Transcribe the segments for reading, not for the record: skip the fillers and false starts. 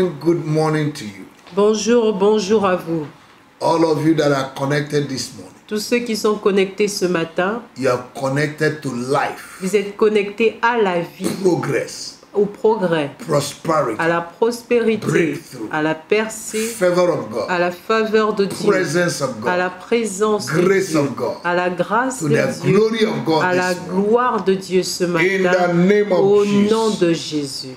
morning to you. Bonjour, bonjour à vous. All of you that are connected this morning. Tous ceux qui sont connectés ce matin, You are connected to life, vous êtes connectés à la vie, progress, au progrès, prosperity, à la prospérité, breakthrough, à la percée, favor of God, à la faveur de Dieu, presence of à God, la présence de grace Dieu, of God, à la grâce to de the Dieu, glory of God à la this morning. gloire de Dieu ce In the matin, name of au Jesus. nom de Jésus.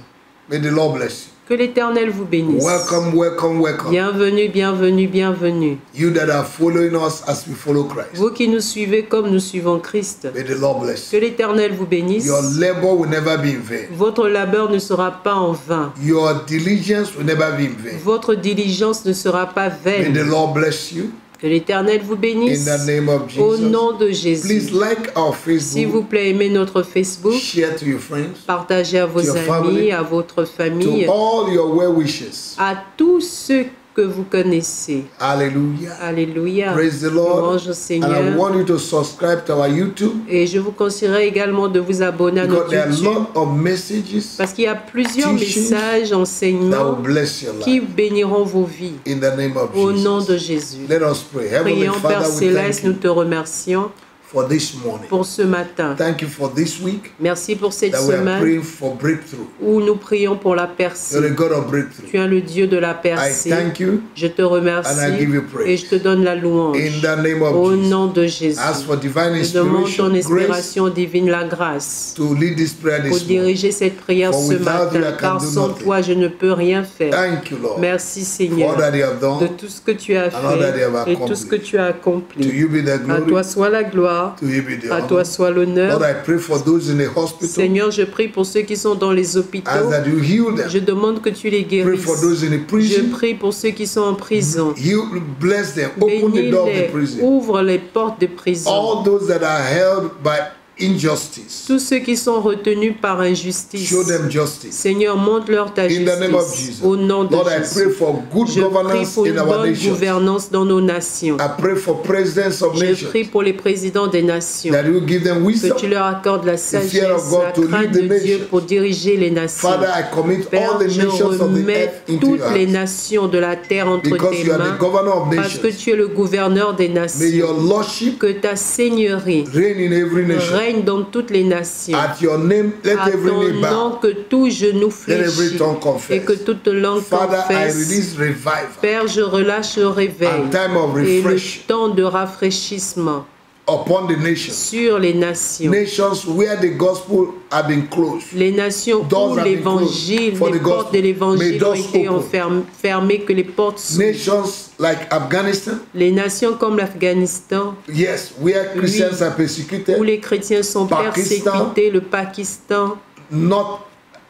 May the Lord bless you. Que l'Éternel vous bénisse. Welcome, welcome, welcome. Bienvenue, bienvenue, bienvenue. You that are following us as we follow Christ. Vous qui nous suivez comme nous suivons Christ. May the Lord bless Que you. l'Éternel vous bénisse. Your labor will never be in vain. Votre labeur ne sera pas en vain. Your diligence will never be in vain. Votre diligence ne sera pas May the vaine. Lord bless you. Que l'Éternel vous In bénisse. the name of Au Jesus. nom de Jésus. Please like our S'il vous Facebook. plaît, aimez notre Facebook. Share to your friends. Partagez à vos To your amis, family. à votre To famille, all your well wishes. à tous ceux que vous connaissez. Hallelujah. Alléluia. Praise the Lord. Louange au And I Seigneur. want you to subscribe to our YouTube Et je vous conseillerais également de vous abonner à because notre there are a YouTube. lot of messages Parce qu'il y a plusieurs teachings messages, that will enseignements bless your qui life. béniront vos vies. In the name of Au nom de Jesus. Jésus. Let us pray. Heavenly Prions, Père Father, we Céleste, thank nous you te remercions for this morning. pour ce matin. Thank you for this week Merci pour cette that we are semaine praying for breakthrough. où nous prions pour la You're percée. the God of breakthrough. Tu es le Dieu de la I percée. thank you Je te and I remercie give you praise. et je te donne la louange. In the name of Au Jesus. nom de Jésus. Ask for divine Je demande inspiration, ton grace inspiration divine, la grâce, to lead this prayer pour this morning. diriger cette prière For ce without matin, you, I can car do sans nothing. toi, je ne peux rien faire. Thank you, Lord, Merci for Seigneur all that you have de done. tout ce que tu as all that you have fait et tout ce que tu as To accompli. you be the À glory. toi soit la gloire, To you be the à honor. toi soit Lord, l'honneur. I pray for those in the hospital. Seigneur, je prie pour ceux qui sont dans les Ask hôpitaux. that you heal them. Je demande que tu les Pray guérisses. for those in the Je prison. prie pour ceux qui sont en prison. Heal, bless them. Open the door of the Bénis-les, prison. ouvre les portes de prison. All those that are held by injustice, Tous ceux qui sont retenus par injustice. show them justice. Seigneur, montre-leur ta In the name of justice. Jesus. Au nom de Lord, I Jésus. pray for good Je prie governance pour une in our bonne nations. gouvernance dans nos nations. I pray for presidents of Je nations prie pour les présidents des nations. that you give them Que wisdom. tu leur accordes la fear of sagesse, God la to lead crainte the de Dieu nations. pour diriger les nations. Father, I commit Père, all the je nations of the remets earth into toutes your les hands nations de la terre entre because tes you are the mains. governor of Parce que nations. tu es le gouverneur des May nations. your lordship Que ta seigneurie reign in every nation. règne dans toutes les nations. At your name, let À every ton knee nom, bow. que tout genou Let every fléchisse tongue et confess. que toute langue Father, I confesse. release revival Père, je relâche le réveil and time of et le refresh temps de rafraîchissement upon the nations. sur les nations. Nations where the gospel have been closed. Les nations Doors où have been l'évangile, closed for les the portes de gospel. May l'évangile doors ont été open. fermées, que les portes s'ouvrent. Nations like Afghanistan, Les nations comme l'Afghanistan, yes, where Christians are persecuted. où les chrétiens sont Pakistan. persécutés, le Pakistan,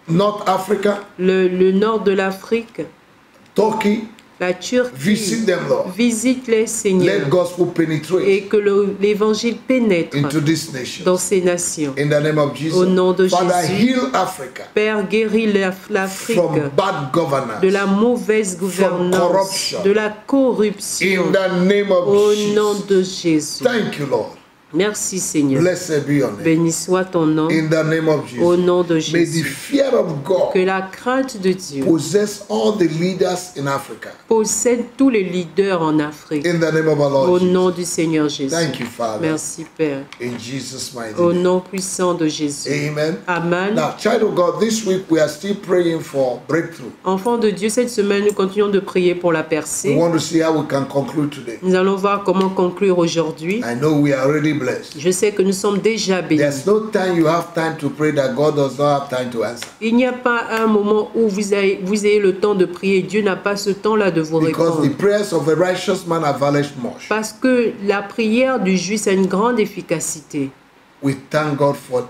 North Africa, le nord de l'Afrique, Turkey, la Turquie. visit them, Lord. Visite-les, Seigneur, Let gospel penetrate et que l'évangile pénètre into this nation. dans ces nations. In the name of Jesus. Au nom de Father, Jésus. heal Africa Père, guéris l'Afrique from bad governance. de la mauvaise gouvernance, corruption. de la corruption. In the name of Au nom Jesus. de Jésus. Thank you, Lord. Merci Seigneur. Blessed be your name. Béni soit ton nom. In the name of Au Jesus. nom de May the Jésus. fear of Que God la crainte de Dieu possess all the leaders in Africa. possède tous les leaders en Afrique. In the name of our Au Lord Jesus. nom du Seigneur Jésus. Thank you, Father. Merci Père. In Jesus' mighty Au name. nom puissant de Jésus. Amen. Amen. Now, child of God, this week we are still praying for breakthrough. Enfants de Dieu, cette semaine, nous continuons de prier pour la We percée. want to see how we can conclude today. Nous allons voir comment conclure aujourd'hui. I know we are already blessed. Je sais que nous sommes déjà bénis. There's no time you have time to pray that God does not have time to answer. Il n'y a pas un moment où vous ayez le temps de prier. Dieu n'a pas ce temps-là de vous Because répondre. the prayers of a righteous man availeth much. Parce que la prière du juste a une grande efficacité. We thank God for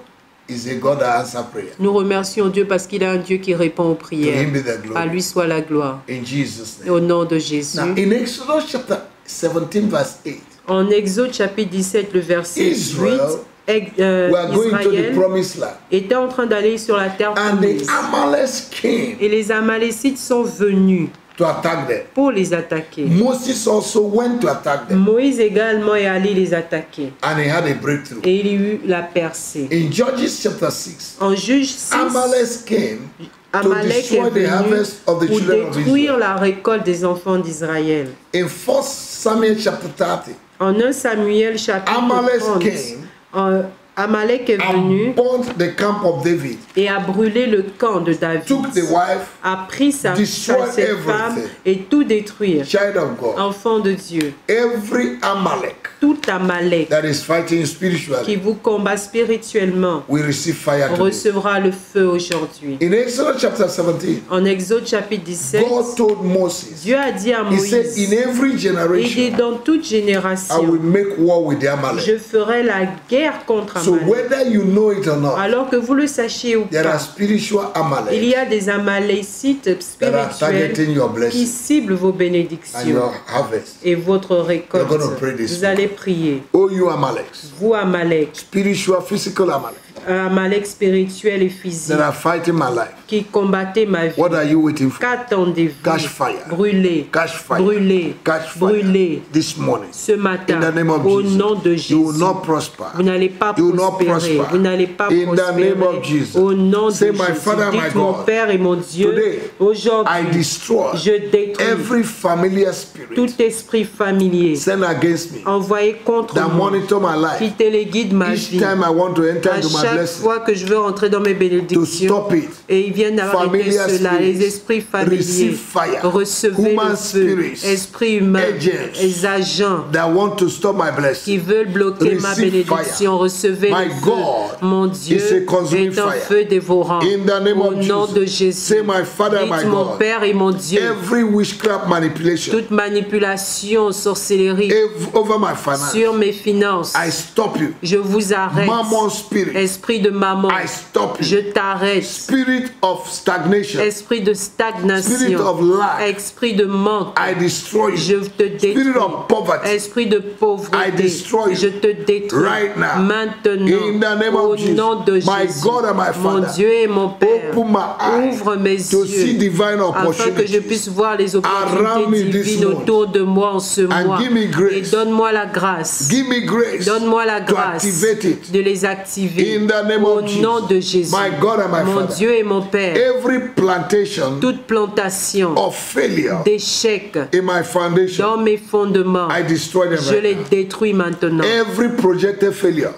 He's a God that answers prayer. Nous remercions Dieu parce qu'il a un Dieu qui répond aux To prières. Him be the À glory. lui soit la gloire. In Jesus' Au name. nom de Jésus. Now, in Exodus chapter 17, verse 8, En Exode chapitre 17, le verset 8, Israel, we are going to the Israël promised land. était en train d'aller sur la terre And the promise. Amaleks came Et les Amalécites sont venus to attack them. pour les attaquer. Moses also went to attack them. Moïse également est allé les attaquer. And he had a breakthrough. Et il y eut la percée. In Judges chapter 6, En Juge 6, Amalek came Amalek est destroy the venu harvest of the pour children of détruire Israel. la récolte des enfants d'Israël. In 1 Samuel chapter 30, En 1 Samuel chapitre Amalek 30, came Amalek est venu and burnt the camp of David, et a brûlé le camp de David, took the wife, a pris sa destroyed ses femmes everything. et tout détruire. child of God. Enfant de Dieu, Every Amalek tout Amalek that is fighting qui spiritually vous combat spirituellement will receive fire today. recevra le feu aujourd'hui. In Exodus chapter 17, En Exode chapitre 17, God told Moses, Dieu a dit à He said, Moïse, in every il dit generation, dans toute I will génération, make war with the Amalek. je ferai la guerre contre So Amalek. whether you know it or not, Alors que vous le sachiez ou there are pas, spiritual il Amalek y a des Amalécites that are spirituels targeting your qui blessing ciblent vos and bénédictions your harvest. et votre récolte. You're gonna pray this Vous allez prier. Oh, you Amaleks, Vous, Amalek, spiritual, physical Amalek Amalek spirituel et physique, that are fighting my life. qui combattez ma vie. What are you waiting for? Qu'attendez-vous? Catch fire. Brûlez, Catch fire. brûlez, Catch fire. brûlez This morning. ce matin In the name of au Jesus. nom de You will Jésus. not prosper. Vous n'allez pas You will not prospérer. prosper. Vous n'allez pas In the prospérer. name of Jesus. Au nom de Say, my Jésus. Father, my Dites mon God. Père et mon Dieu. Today, I Aujourd'hui, destroy je détruis every familiar spirit tout esprit familier sent against me envoyé contre that moi, monitor my qui life. téléguide ma Each vie. time I want to enter À into my chaque blessing, fois que je veux rentrer dans mes to bénédictions, stop it. et ils viennent arrêter Familiar cela, spirits, les esprits familiers, receive fire. recevez Human le feu, spirits, esprits humains, agents, les agents that want to stop my qui blessing. veulent bloquer ma Receive bénédiction, fire. recevez My le feu. God Mon Dieu is a consuming est un fire. feu dévorant. In the name Au of nom de Jesus. Jésus, Say, my Father, my dites mon God. Père et mon Dieu, Every witchcraft manipulation toute manipulation, sorcellerie over my finance, sur mes finances, I stop you. je vous arrête. Mammon spirit, Esprit de maman, I stop je you. t'arrête. Spirit of stagnation, Esprit de spirit stagnation, of lack, esprit de manque, I destroy je you. te détruis. Spirit of poverty, Esprit de I pauvreté, destroy you je te détruis right now. maintenant. In the name Au of Jesus. nom de My Jésus, God and my mon Father, Dieu et mon Père, open my eyes ouvre mes to see yeux divine afin que je opportunities puisse voir les around me opportunités this divines month. autour de moi en ce And mois. give me grace. Et donne-moi la grâce. Give me grace Donne-moi la to grâce activate it. de les activer. In the name Au of Jesus. nom de Jésus, My God and my mon Father. Dieu et mon Père, Every plantation toute plantation of failure d'échecs in my foundation, dans mes fondements, I destroy them je right les now. détruis maintenant. Every projected failure,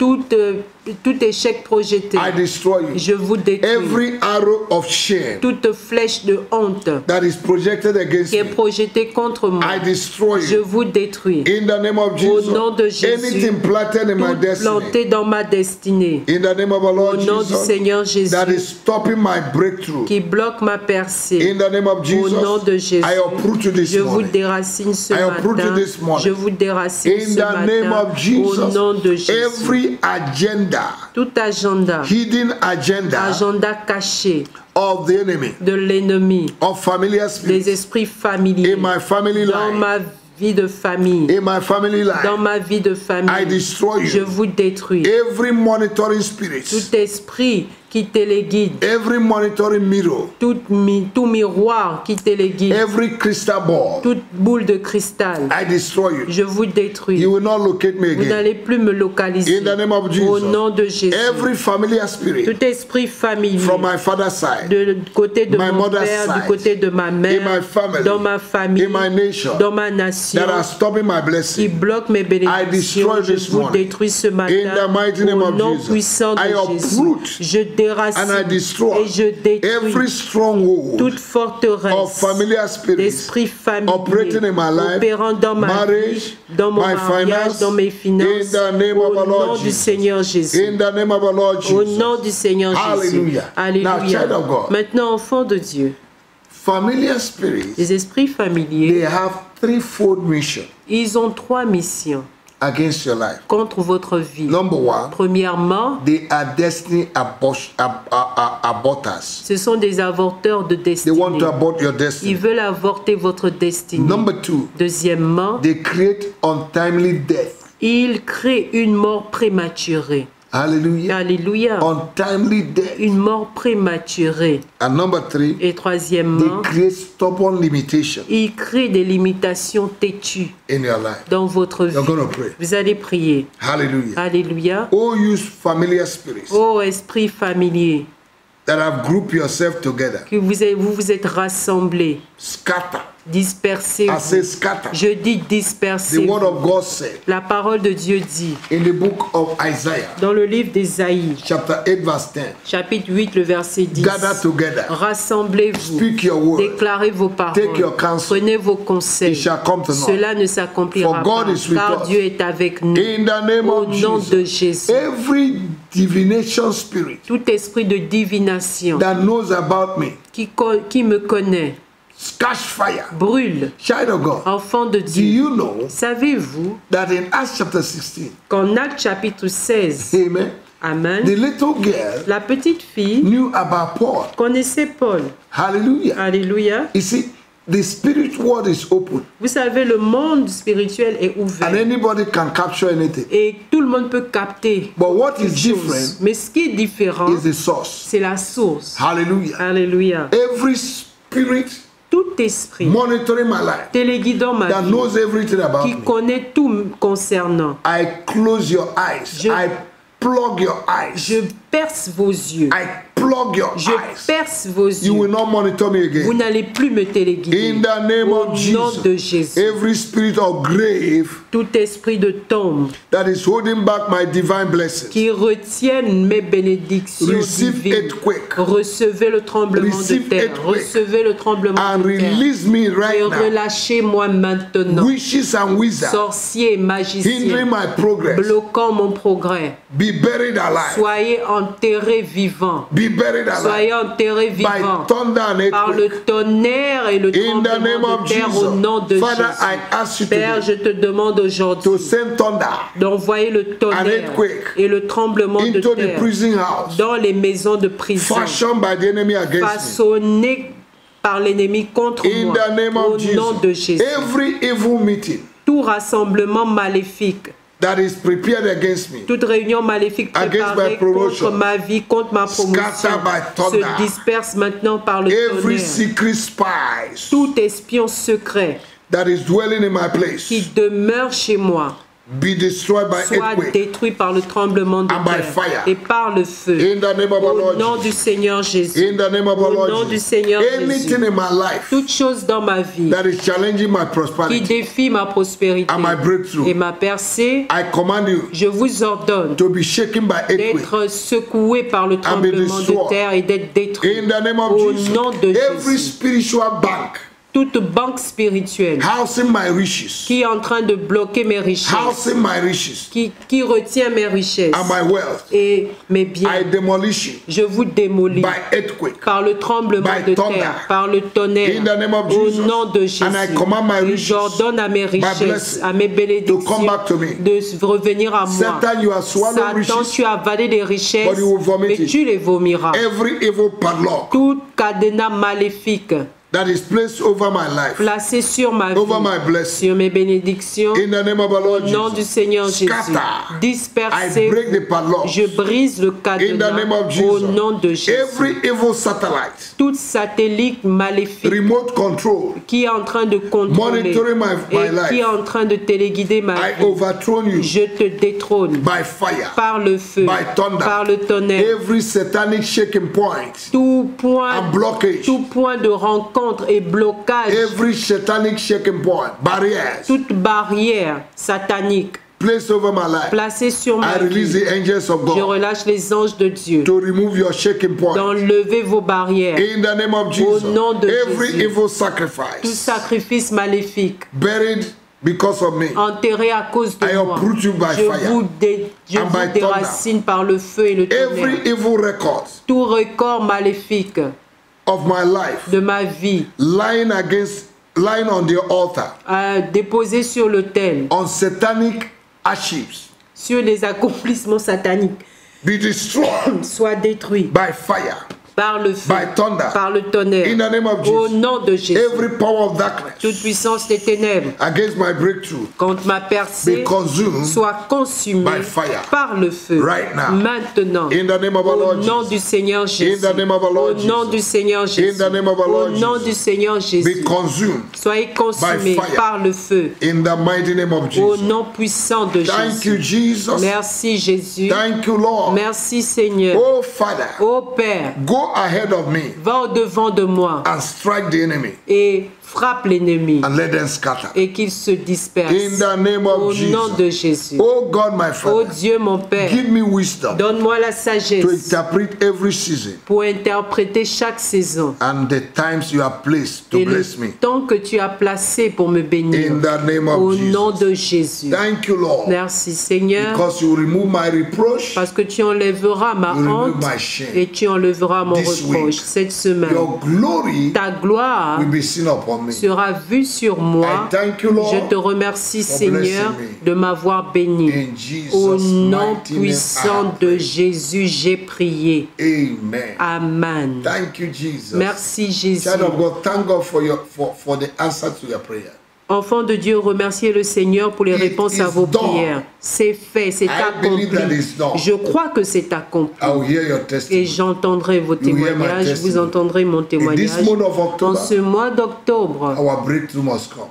Tout échec projeté, I destroy you. je vous détruis. Every arrow of shame Toute flèche de honte that is projected against qui est me, projetée contre moi, I destroy je you. vous détruis. In the name of Au Jesus, nom de Jésus, anything planted in my Tout destiny, planté dans ma destinée, in the name of our au Lord nom du Jesus, Seigneur Jésus, that is stopping my breakthrough. qui bloque ma percée. In the name of Au nom de Jesus, Jésus, I uproot you this je vous morning. déracine ce I uproot you matin. this morning. Je vous déracine In ce the name matin. of Jesus, Au nom de Jésus. every agenda, Tout agenda, hidden agenda agenda caché of the enemy, de l'ennemi, of familiar des spirits esprits familiers, in my family dans life, ma vie de famille, in my family life, dans ma vie de I famille, destroy je you. vous détruis. Every monitoring spirit, Tout esprit qui téléguide, every monitoring mirror, tout miroir qui téléguide, every crystal ball, toute boule de cristal, I destroy you. je vous détruis. You will not locate me Vous again. n'allez plus me localiser. In the name of Au Jesus, nom de Jésus. every familiar spirit Tout esprit familier, from my father's side, du côté de my mon mother's père, du side, côté de ma in mère, my family, dans ma famille, in my nation, dans ma nation, that are stopping my qui blessing, bloque mes bénédictions, destroy je this vous morning. détruis ce matin. In the mighty name Au of nom Jesus, puissant de I Jésus, uproot je déracine and I destroy et je détruis every stronghold toute forteresse of familiar spirits d'esprit familier operating in my life, opérant dans ma marriage, vie, dans mon my mariage, finance, dans mes finances, in the name of au our Lord nom du Jesus. Seigneur Jésus. In the name of our Lord Au Jesus. nom du Seigneur Jésus. Hallelujah. Alléluia. Now, child of God. Maintenant, enfant de Dieu, Familiar spirits, les esprits they familiers, have threefold mission ils ont 3 missions against your life. contre votre vie. Number one, Premièrement, they are destiny aborters. ce sont des avorteurs de They want destinée. to abort your Ils destiny. veulent avorter votre destinée. Number two, Deuxièmement, they create untimely death. ils créent une mort prématurée. Hallelujah. Alléluia. Untimely death. Une mort prématurée. And number three, Et they troisièmement, create stubborn limitation ils créent des limitations têtues in your life. dans votre vie. You're going to pray. Vous allez prier. Hallelujah. Alléluia. Oh, you familiar spirits Ô esprit familier, that have grouped yourself together. que vous êtes rassemblés, Scatter. I say dispersez-vous. scatter. Je dis The dispersez-vous. word of God said La parole de Dieu dit in the book of Isaiah, dans le livre d'Ésaïe, chapter 8, verse 10, chapitre 8, le verset 10. gather together, Rassemblez-vous, speak your word, déclarez vos take your paroles, counsel, prenez vos it conseils. shall come to naught. Cela ne s'accomplira For God pas, is with car us. Dieu est avec nous. In the name Au of nom de Jesus, Jésus, every divination spirit tout esprit de divination that knows about me, qui me connaît, catch fire. brûle. Child of God, Enfant de do Dieu, you know savez-vous that in Acts chapter 16, qu'en Actes chapitre 16, amen, Amen, the little girl la petite fille knew about Paul. connaissait Paul. Hallelujah. Alléluia. You see, the spirit world is open Vous savez, le monde spirituel est and ouvert anybody can capture anything. et tout le monde peut capter But what is toutes choses. different Mais ce qui est différent, is the source. c'est la source. Hallelujah. Alléluia. Every spirit Tout esprit monitoring my life téléguidant ma that vie, knows everything about qui me, connaît tout concernant, I close your eyes. Je- I plug your eyes. je perce vos yeux. I plug your Je eyes. perce vos You will yeux. not monitor me Vous again. n'allez plus me téléguider. In the name Au of nom de Jesus, Jésus. every spirit of grave Tout esprit de tombe that is holding back my divine blessings, qui retiennent mes bénédictions receive divines, earthquake recevez le tremblement de Receive terre. earthquake. Recevez le tremblement and de terre. release me Et right now. relâchez-moi maintenant. Witches and wizards Sorciers et hindering magiciens, my progress, bloquant mon progrès. be buried alive. Soyez enterrés vivants. Be buried alive Soyez enterrés by vivants thunder and par earthquake. le tonnerre et le In the name tremblement of de terre au nom de Jesus, Father, Jésus. I ask you Père, today je te demande aujourd'hui to send thunder d'envoyer le tonnerre earthquake et le tremblement de into the terre prison house, dans les maisons de prison, fashioned by the enemy against me. façonnées par l'ennemi contre In moi. the name Au of nom de Jesus, Jésus. every evil meeting Tout rassemblement maléfique, that is prepared against me, toute réunion maléfique Against préparée my promotion, contre ma vie, contre ma promotion, scatter by thunder. se disperse maintenant par le every tonnerre. secret spies Tout espion secret that is dwelling in my place, qui demeure chez moi be destroyed by soit earthquake. détruit par le tremblement de And by terre fire. et par le feu. In the name of our Au Lord nom Jesus. du Seigneur Jésus. In the name of our Au Lord nom du Jesus. Seigneur Jésus. Anything in my life Toute chose dans ma vie that is challenging my qui prosperity défie ma prospérité and my breakthrough, et ma percée, I command you je vous ordonne to be shaken by earthquake. d'être secoué par le tremblement de destroyed. terre et d'être détruit. In the name of Au Jesus, nom de every Jésus. spiritual bank Toute banque spirituelle housing my riches, qui est en train de bloquer mes richesses, housing my riches qui retient mes richesses and my wealth, et mes biens, I demolish you je vous démolis by earthquake. par le tremblement by de thunder. terre, par le tonnerre, In the name of au Jesus. nom de Jésus. And I command my Et riches, j'ordonne à mes richesses, blessing, à mes bénédictions to come back to me. de revenir à moi. Satan, you have swallowed Satan, riches, tu as avalé des richesses, but you will vomit mais it. tu les vomiras. Every evil padlock Toute cadenas maléfique that is placed over my life, placée sur ma vie, over my blessing, sur mes bénédictions, in the name of our Lord au nom du Jesus, Seigneur Jésus, scatter. I dispersez, break the padlock je brise le in the cadenas name of au Jesus. nom de Jésus. Every evil satellite, Toute satellite maléfique remote control, qui est en train de contrôler monitoring my et life, qui est en train de téléguider ma I vie, overthrow you je te détrône by fire, par le feu, by thunder. par le tonnerre. Every satanic shaking point Tout point, and blockage, tout point de rencontre et blocage, every satanic shaking point, barriers toute barrière satanique placed over my life, placée sur ma I release vie, the angels of je God relâche les anges de Dieu to remove your shaking point. d'enlever vos barrières. In the name of Au Jesus, nom de every Jésus. evil Tout sacrifice sacrifice maléfique buried because of me, enterré à cause de I moi, uproot you by je fire vous, je and vous by déracine par le feu et le every tonnerre. evil record Tout record maléfique of my life de ma vie lying on the altar déposé sur l'autel, on satanic archives sur les accomplissements sataniques, be destroyed soit détruit by fire, par le feu, by thunder. par le tonnerre. In the name of Au Jesus, nom de Jésus, every power of darkness toute puissance des ténèbres against my breakthrough contre ma be percée consumed soit consumée by fire. par le feu. Right now. Maintenant, in the name of our au Lord nom Jesus. du Seigneur Jésus, In the name of our Lord au nom Jesus. du Seigneur Jésus, the name of our Lord au nom Jesus. du Seigneur Be Jésus, consumed soyez consumés by fire. par le feu. in the mighty name of Au Jesus. nom puissant de Thank you, Jésus. Jesus. Merci Jésus. Thank you, Lord. Merci Seigneur. Oh, Father, Ô Père, go Go ahead of me Va au-devant de moi and strike the enemy et frappe l'ennemi and let them scatter. et qu'il se disperse. In the name of Au nom de Jesus. Jésus. Oh God, my Ô Father, Dieu, mon Père, give me wisdom donne-moi la to sagesse interpret every season pour interpréter chaque saison and the times you have placed to et le bless me. temps que tu as placé pour me bénir. In the name Au of nom Jesus. de Jésus. Thank you, Lord, Merci Seigneur, because you remove my reproach, parce que tu enlèveras ma you remove honte my shame. et tu enlèveras mon This reproche week, cette semaine. Your glory Ta gloire will be seen upon me. sera vue sur moi. I thank you, Lord, Je te remercie, for Seigneur, blessing me. de m'avoir béni. In Jesus' Au nom mighty name, puissant I de pray. Jésus, j'ai prié. Amen. Amen. Thank you, Jesus. Merci Jésus. Child of God, thank God for the answer to your prayer. Enfants de Dieu, remerciez le Seigneur pour les It réponses à is vos done. prières. C'est fait, c'est I believe that accompli. it's done. Je crois que c'est accompli. I will hear your Et testimony. j'entendrai vos You hear my témoignages, vous testimony. entendrez mon témoignage. In this month of En October, ce mois d'octobre, our breakthrough must come.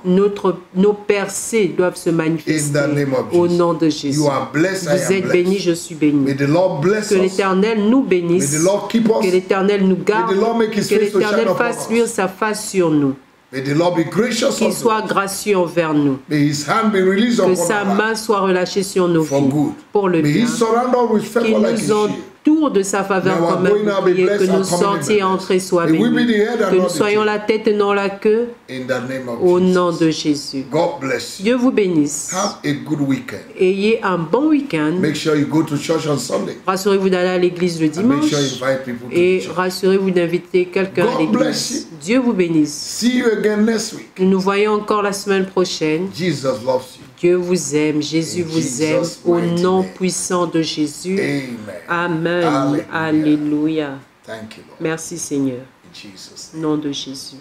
nos percées doivent se In manifester the name of au Jesus. nom de Jésus. You are blessed, I Vous am êtes bénis, blessed. je suis béni. May the Lord bless Que us. l'Éternel nous May bénisse, the Lord keep us. que l'Éternel nous garde, May the Lord make his que face to l'Éternel shine upon fasse us. luire sa face sur nous, May the Lord be gracious qu'il unto soit us. gracieux envers nous, May his hand be released que upon sa our lives main soit relâchée sur nos for vies, good. pour le May bien, he surround us with qu'il favor like a nous shield. entoure de sa faveur May our comme un going out be bouclier, que blessed, nos our coming in be sorties et blessed. entrées soient May we be bénies, the head and que not nous the soyons tail. la tête et non la queue, In the name of au Jesus. nom de Jésus. God bless you. Dieu vous bénisse. Have a good weekend. Ayez un bon week-end. Make sure you go to church on Sunday. Rassurez-vous d'aller à l'église le And make dimanche sure you invite people to et the church. rassurez-vous d'inviter quelqu'un à God bless l'église. Dieu vous bénisse. See you again next week. Nous nous voyons encore la semaine prochaine. Jesus loves you. Dieu vous aime, Jésus In vous Jesus' aime. Au mighty nom name. puissant de Jésus. Amen. Amen. Hallelujah. Alléluia. Thank you, Lord. Merci Seigneur. In Jesus' Au name. nom de Jésus.